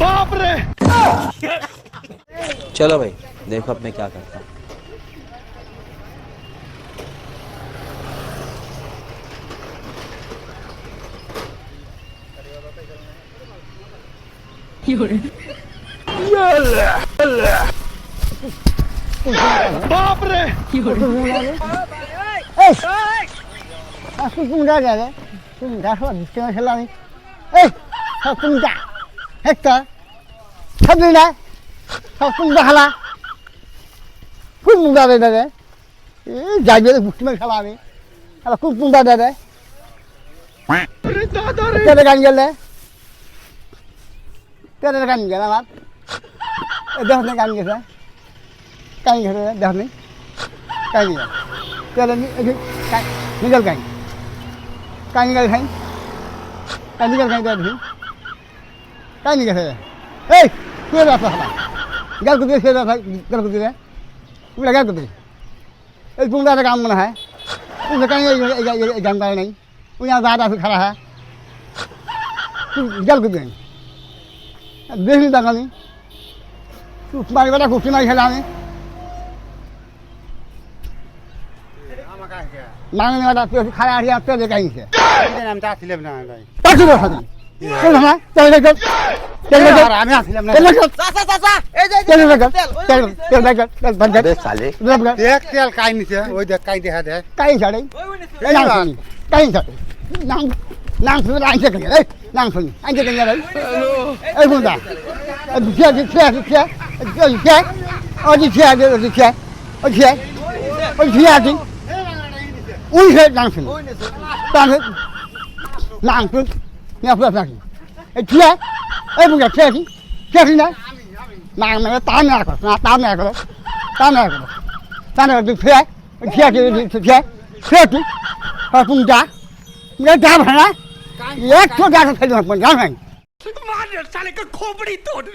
बाप रे। चलो भाई देखो अब मैं क्या करता हूँ। बाप रे। তুমি যা যাবে তুমি দেখো ডিস্টেন্স খেলা আমি এই সব তুমি যা একটা সব দিন না সব তুমি দেখালা খুব মুদা দেয় দাদা এই যাইবে বুঝতে খেলা আমি আর খুব মুদা দেয় তেরে গান গেলে তেরে গান গেল আমার দেখ নি গান গেছে কাই গেছে দেখ নি কাই গেছে তেরে নিগল গান কাই নিগল খাই কাই নিগল খাই দেখি কাই নিগল খাই এই তুই রাস্তা খালা গাল কুদি সে গাল কুদি রে পুরা গাল কুদি এই পুংটা কাম মনে হয় তুই কাই এই গান গায় নাই তুই আর দাদা খারা है তুই গাল কুদি দেখি দাঁড়ানি তুই মারি বেটা কুপি মারি খেলা আমি মাংনি বেটা তুই খারা আসি আর তুই কাই গেছে আমি আসছিলাম না ভাই তার কি কথা চল না চল চল চল চল আমি আসছিলাম না চল চল চাচা চাচা এই যে চল চল চল চল চল বন্ধ अबे साले দেখ তেল কাই নিছে ওই দেখ কাই দেখা দেখ কাই ছাড়ে এই নাম শুনি কাই ছাড়ে নাম নাম শুনি আইছে কেন এই নাম শুনি আইছে কেন রে এই বুন্দা ফিয়া ফিয়া ফিয়া ফিয়া ও জি ফিয়া জি ফিয়া ও ফিয়া ও ফিয়া জি ওই হে নাম শুনি তাহলে নাম শুনি নিয়া ফুয়া নাকি এই ফিয়া এই বুন্দা ফিয়া কি ফিয়া কি না নাম না তা না কর না তা না কর তা না কর তা না ফিয়া ফিয়া কি ফিয়া ফিয়া কি আর বুন্দা मैं जा भरा एक तो जा के खेल जा भाई मार साले का खोपड़ी तोड़।